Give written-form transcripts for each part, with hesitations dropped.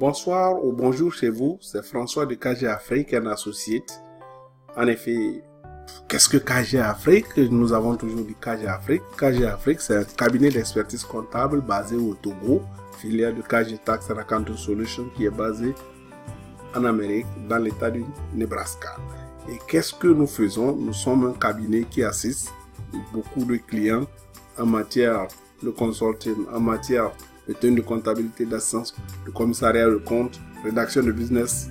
Bonsoir ou bonjour chez vous, c'est François de KG Afrique, un associate. En effet, qu'est-ce que KG Afrique? Nous avons toujours dit KG Afrique. KG Afrique, c'est un cabinet d'expertise comptable basé au Togo, filiale de KG Tax and Accounting Solutions qui est basé en Amérique, dans l'état du Nebraska. Et qu'est-ce que nous faisons? Nous sommes un cabinet qui assiste beaucoup de clients en matière de consulting, en matière de tenue de comptabilité, d'assistance, de commissariat de compte, rédaction de business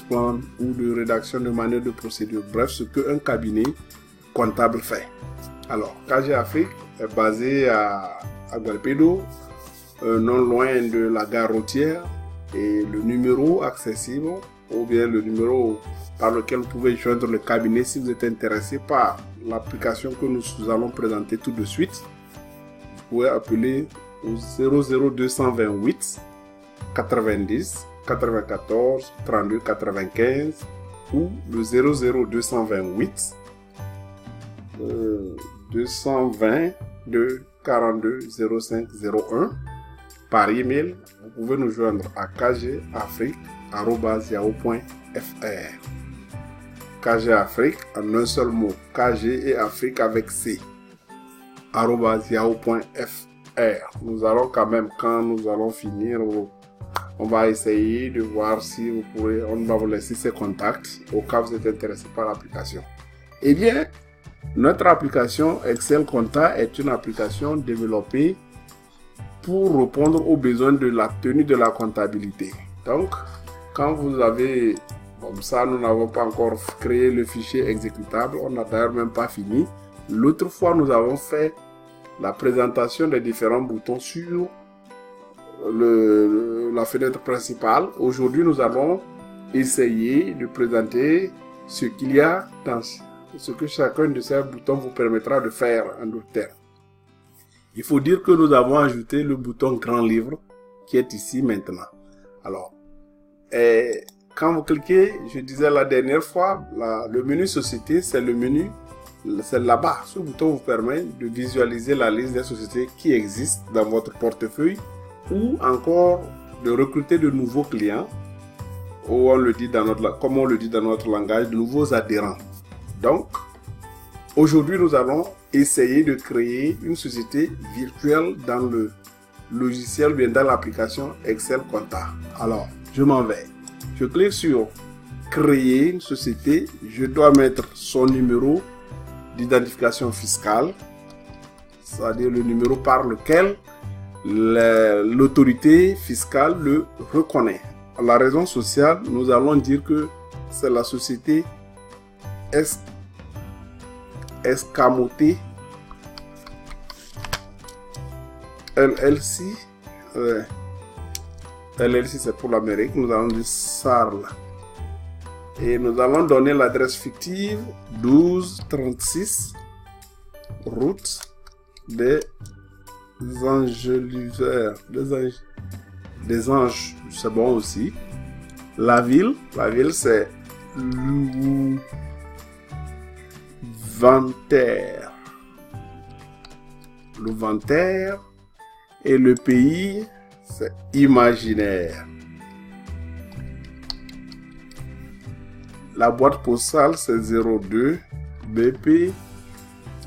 plan ou de rédaction de manuel de procédure. Bref, ce qu'un cabinet comptable fait. Alors, KG Afrique est basé à Gualpedo, non loin de la gare routière, et le numéro accessible ou bien le numéro par lequel vous pouvez joindre le cabinet si vous êtes intéressé par l'application que nous allons présenter tout de suite. Vous pouvez appeler au 00228 90 94 32 95 ou le 00228 220 42 05 01. Par email, vous pouvez nous joindre à kgafrique@yahoo.fr. KG Afrique en un seul mot, KG et Afrique avec C, @yahoo.fr. Nous allons quand même, quand nous allons finir, on va essayer de voir si vous pourrez, on va vous laisser ces contacts au cas où vous êtes intéressé par l'application. Eh bien, notre application Excel Compta est une application développée pour répondre aux besoins de la tenue de la comptabilité. Donc, quand vous avez, comme ça, nous n'avons pas encore créé le fichier exécutable, on n'a d'ailleurs même pas fini. L'autre fois, nous avons fait la présentation des différents boutons sur la fenêtre principale. Aujourd'hui, nous allons essayer de présenter ce qu'il y a dans ce que chacun de ces boutons vous permettra de faire en d'autres termes. Il faut dire que nous avons ajouté le bouton grand livre qui est ici maintenant. Alors, quand vous cliquez, je disais la dernière fois, le menu société, c'est le menu, c'est là-bas. Ce bouton vous permet de visualiser la liste des sociétés qui existent dans votre portefeuille ou encore de recruter de nouveaux clients, ou comme on le dit dans notre langage, de nouveaux adhérents. Donc, aujourd'hui, nous allons essayer de créer une société virtuelle dans le logiciel ou bien dans l'application Excel Compta. Alors, je m'en vais. Je clique sur créer une société. Je dois mettre son numéro d'identification fiscale, c'est-à-dire le numéro par lequel l'autorité fiscale le reconnaît. La raison sociale, nous allons dire que c'est la société Escamoté LLC. LLC c'est pour l'Amérique. Nous allons dire SARL. Et nous allons donner l'adresse fictive 1236 route des Anges. C'est bon aussi. La ville c'est Louvanter. Et le pays, c'est imaginaire. La boîte postale, c'est 02 BP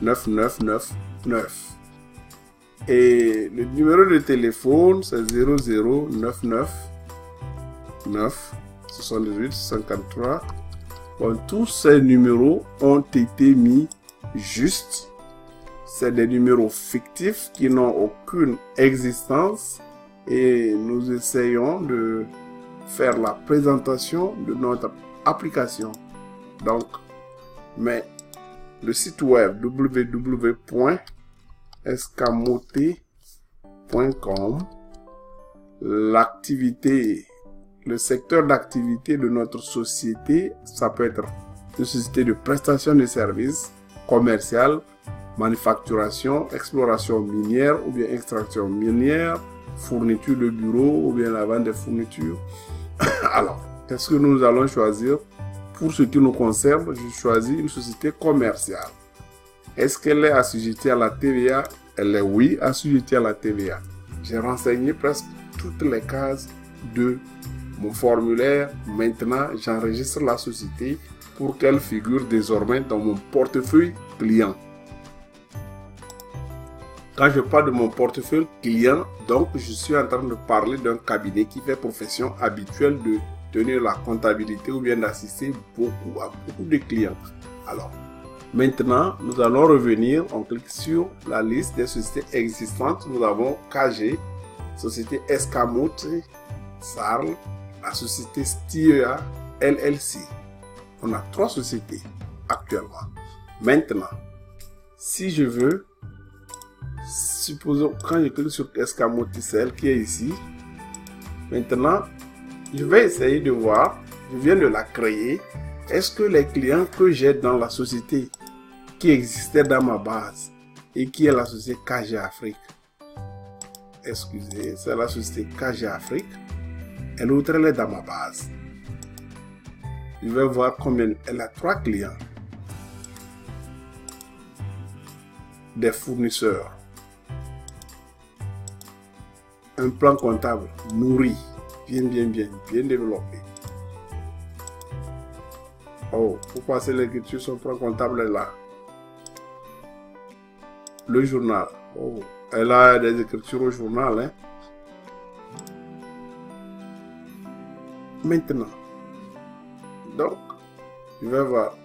9999. Et le numéro de téléphone, c'est 0099 9 78 53. Bon, tous ces numéros ont été mis juste. C'est des numéros fictifs qui n'ont aucune existence et nous essayons de faire la présentation de notre application. Donc, mais le site web www.escamoté.com, le secteur d'activité de notre société, ça peut être une société de prestation de services commerciales, manufacturation, exploration minière ou bien extraction minière, fourniture de bureau ou bien la vente des fournitures. Alors, qu'est-ce que nous allons choisir? Pour ce qui nous concerne, je choisis une société commerciale. Est-ce qu'elle est assujettie à la TVA? Elle est oui, assujettie à la TVA. J'ai renseigné presque toutes les cases de mon formulaire. Maintenant, j'enregistre la société pour qu'elle figure désormais dans mon portefeuille client. Quand je parle de mon portefeuille client, donc je suis en train de parler d'un cabinet qui fait profession habituelle de tenir la comptabilité ou bien d'assister à beaucoup de clients. Alors, maintenant, nous allons revenir, on clique sur la liste des sociétés existantes. Nous avons KG, société Escamote, Sarl, la société Stiea LLC. On a 3 sociétés actuellement. Maintenant, si je veux, supposons quand je clique sur Escamote, celle qui est ici. Maintenant, je vais essayer de voir, je viens de la créer. Est-ce que les clients que j'ai dans la société qui existait dans ma base et qui est la société KG Afrique, excusez, c'est la société KG Afrique, et l'autre elle est dans ma base. Je vais voir combien elle a 3 clients, des fournisseurs, un plan comptable nourri, bien développé. Oh, pour passer l'écriture sur plan comptable est là. Le journal. Oh, elle a des écritures au journal. Hein. Maintenant. Donc, je vais voir.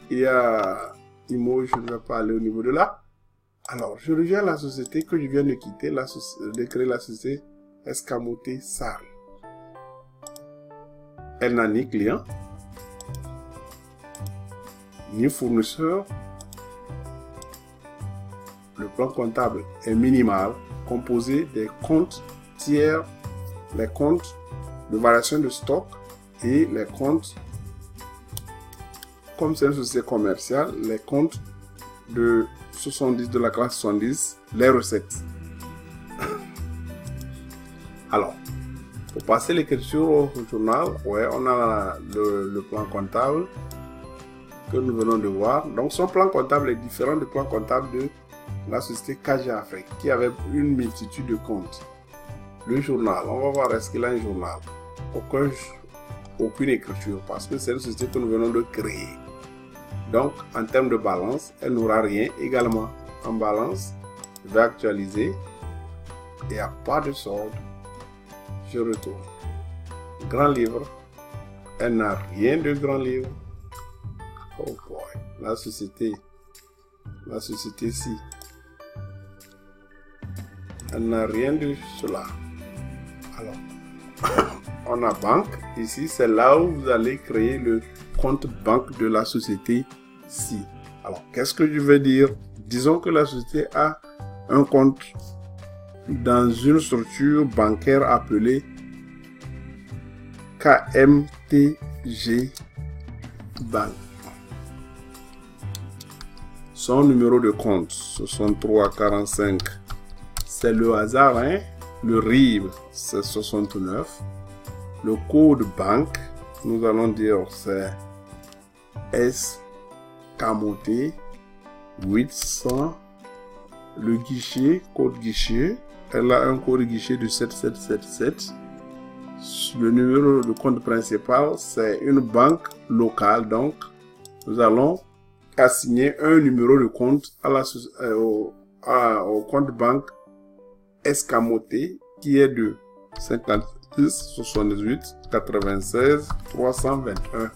Il y a IMO, je ne vais pas aller au niveau de là. Alors, je reviens à la société que je viens de quitter, de créer la société Escamote Sarl. Elle n'a ni client, ni fournisseur. Le plan comptable est minimal, composé des comptes tiers, les comptes de variation de stock et les comptes, comme c'est une société commerciale, les comptes de 70 de la classe 70, les recettes. Alors, pour passer l'écriture au journal, ouais, on a le plan comptable que nous venons de voir. Donc, son plan comptable est différent du plan comptable de la société KG Afrique qui avait une multitude de comptes. Le journal, on va voir est-ce qu'il a un journal. Aucune écriture parce que c'est une société que nous venons de créer. Donc, en termes de balance, elle n'aura rien également. En balance, je vais actualiser. Il n'y a pas de solde. Je retourne. Grand livre. Elle n'a rien de grand livre. Oh boy. La société ci. Elle n'a rien de cela. Alors, on a banque. Ici, c'est là où vous allez créer le compte banque de la société ci. Alors, qu'est-ce que je veux dire? Disons que la société a un compte dans une structure bancaire appelée KMTG Bank. Son numéro de compte 6345, c'est le hasard, hein? Le RIB, c'est 69. Le code banque, nous allons dire c'est Escamote 800. Le guichet, code guichet, elle a un code guichet de 7777. Le numéro de compte principal, c'est une banque locale, donc nous allons assigner un numéro de compte au compte banque Escamote qui est de 56 78 96 321.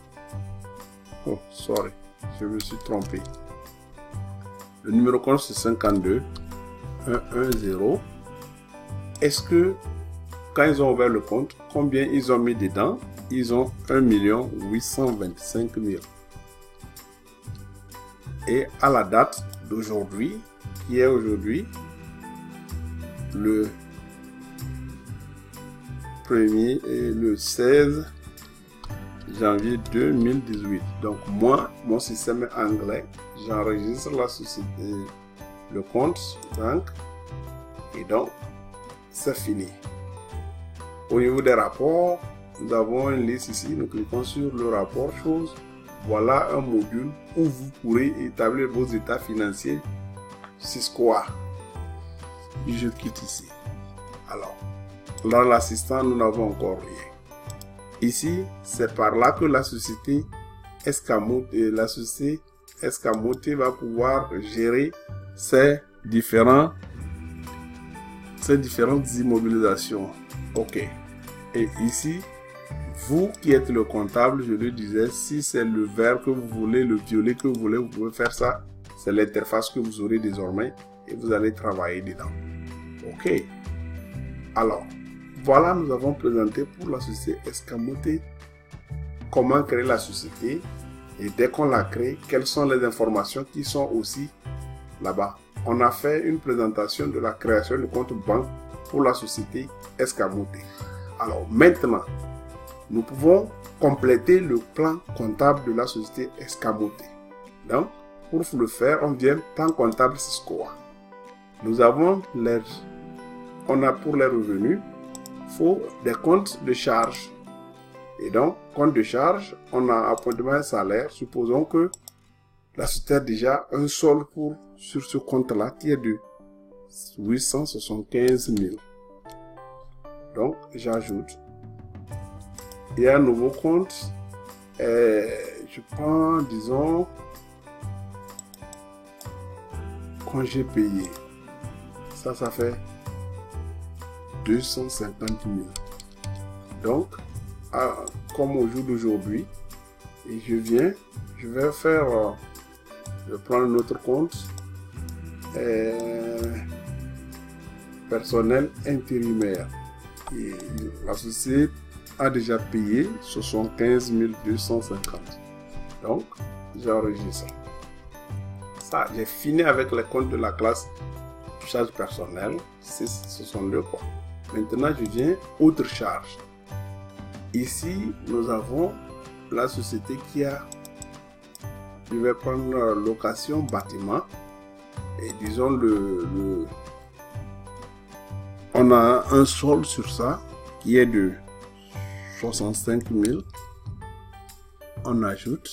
Oh, sorry, je me suis trompé. Le numéro de compte c'est 52 110. Est-ce que quand ils ont ouvert le compte, combien ils ont mis dedans? Ils ont 1 825 000. Et à la date d'aujourd'hui, qui est aujourd'hui le 1er et le 16 janvier 2018. Donc moi, mon système est anglais. J'enregistre la société, le compte banque et donc c'est fini. Au niveau des rapports, nous avons une liste ici. Nous cliquons sur le rapport choses. Voilà un module où vous pourrez établir vos états financiers. C'est quoi? Je quitte ici. Alors, Dans l'assistant, nous n'avons encore rien. Ici, c'est par là que la société Escamoté va pouvoir gérer ces différentes immobilisations. Ok. Et ici, vous qui êtes le comptable, je le disais, si c'est le vert que vous voulez, le violet que vous voulez, vous pouvez faire ça. C'est l'interface que vous aurez désormais et vous allez travailler dedans. Ok. Alors, voilà, nous avons présenté pour la société Escamoté comment créer la société. Et dès qu'on la crée, quelles sont les informations qui sont aussi là-bas. On a fait une présentation de la création de compte banque pour la société Escamoté. Alors maintenant, nous pouvons compléter le plan comptable de la société Escamoté. Donc, pour le faire, on vient plan comptable Siscoa. Nous avons pour les revenus, il faut des comptes de charge. Et donc, compte de charge, on a appointement et salaire. Supposons que la société a déjà un solde sur ce compte-là qui est de 875 000. Donc, j'ajoute. Il y a un nouveau compte. Je prends, disons, congé payé. Ça fait 250 000. Donc, comme au jour d'aujourd'hui, et je vais prendre notre compte personnel intérimaire. Et la société a déjà payé 75 250. Donc, j'enregistre ça. J'ai fini avec les comptes de la classe charge personnelle, 662 quoi. Maintenant, je viens autre charge. Ici, nous avons la société qui a, je vais prendre location bâtiment et disons on a un solde sur ça qui est de 65 000. On ajoute.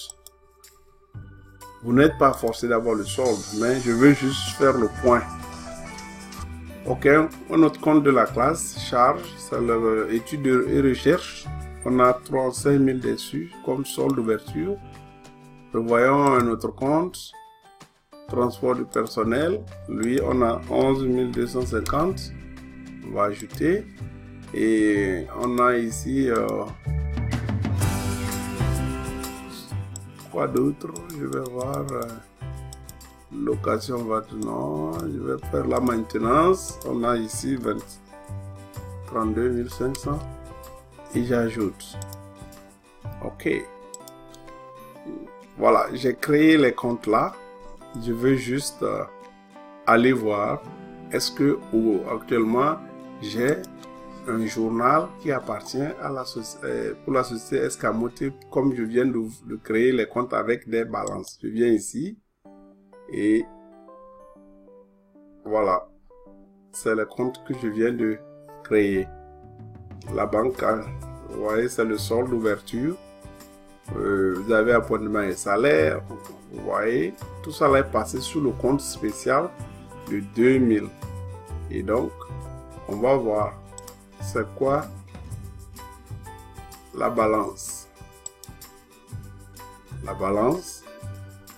Vous n'êtes pas forcé d'avoir le solde, mais je veux juste faire le point. Ok, notre compte de la classe charge, c'est l'étude et recherche. On a 35 000 dessus comme solde d'ouverture. Voyons un autre compte. Transport du personnel. Lui, on a 11 250. On va ajouter. Et on a ici... quoi d'autre? Je vais voir... location maintenant. Je vais faire la maintenance. On a ici 32 500. Et j'ajoute. Ok. Voilà, j'ai créé les comptes là. Je veux juste aller voir. Est-ce que actuellement j'ai un journal qui appartient à pour la société Escamoté, comme je viens de créer les comptes avec des balances. Je viens ici et voilà. C'est le compte que je viens de créer. La banque, vous voyez, c'est le solde d'ouverture. Vous avez appointement et salaire. Vous voyez, tout ça là est passé sur le compte spécial de 2000. Et donc, on va voir c'est quoi la balance. La balance,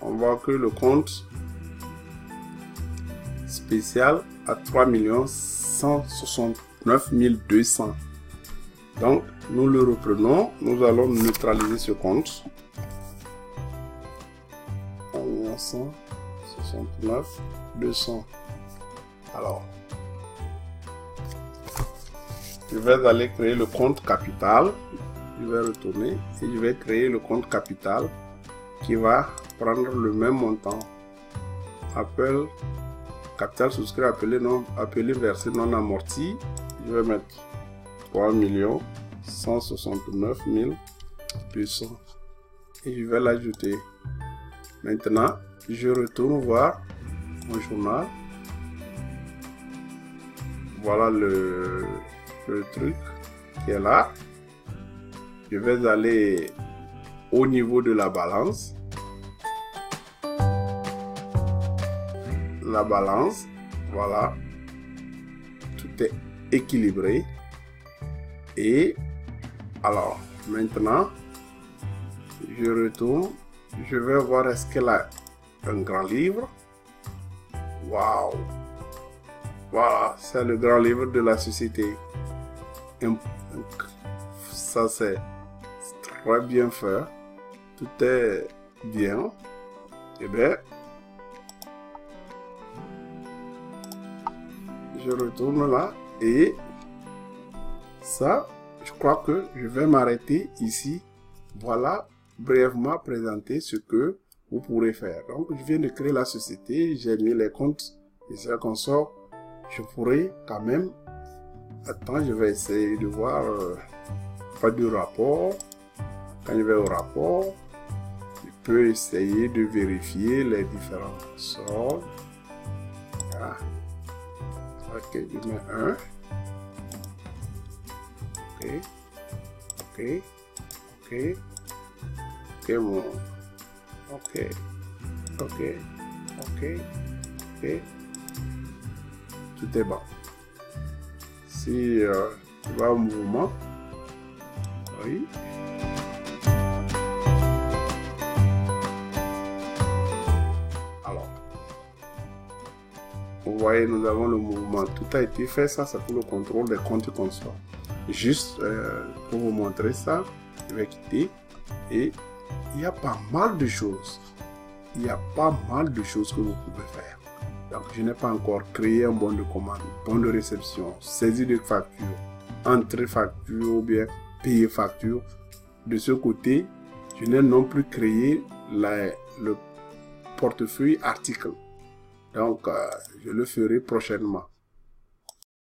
on voit que le compte spécial à 3 169 200. Donc, nous le reprenons. Nous allons neutraliser ce compte. 169 200. Alors, je vais aller créer le compte capital. Je vais retourner et je vais créer le compte capital qui va prendre le même montant. Appel capital souscrit appelé versé non amorti. Je vais mettre 3 169 200 et je vais l'ajouter. Maintenant, je retourne voir mon journal. Voilà le truc qui est là. Je vais aller au niveau de la balance. La balance, voilà. Tout est équilibré. Et alors, maintenant, je retourne. Je vais voir est-ce qu'elle a un grand livre. Waouh! Voilà, c'est le grand livre de la société. Ça, c'est très bien fait. Tout est bien. Eh bien, je retourne là et ça, je crois que je vais m'arrêter ici. Voilà, brièvement présenter ce que vous pourrez faire. Donc, je viens de créer la société, j'ai mis les comptes et c'est qu'on sort. Je pourrais quand même... Attends, je vais essayer de voir pas du rapport. Quand je vais au rapport, je peux essayer de vérifier les différents sorts. Voilà. Ok, je mets 1. Ok. Ok. Ok. Ok, bon. Ok. Ok. Ok. Ok. Tout est bon. Si tu vas au mouvement, oui. Alors, vous voyez, nous avons le mouvement. Tout a été fait. Ça, c'est pour le contrôle des comptes consorts. Juste pour vous montrer ça, je vais quitter. Et il y a pas mal de choses. Il y a pas mal de choses que vous pouvez faire. Donc, je n'ai pas encore créé un bon de commande, bon de réception, saisie de facture, entrée facture ou bien payer facture. De ce côté, je n'ai non plus créé le portefeuille article. Donc, je le ferai prochainement.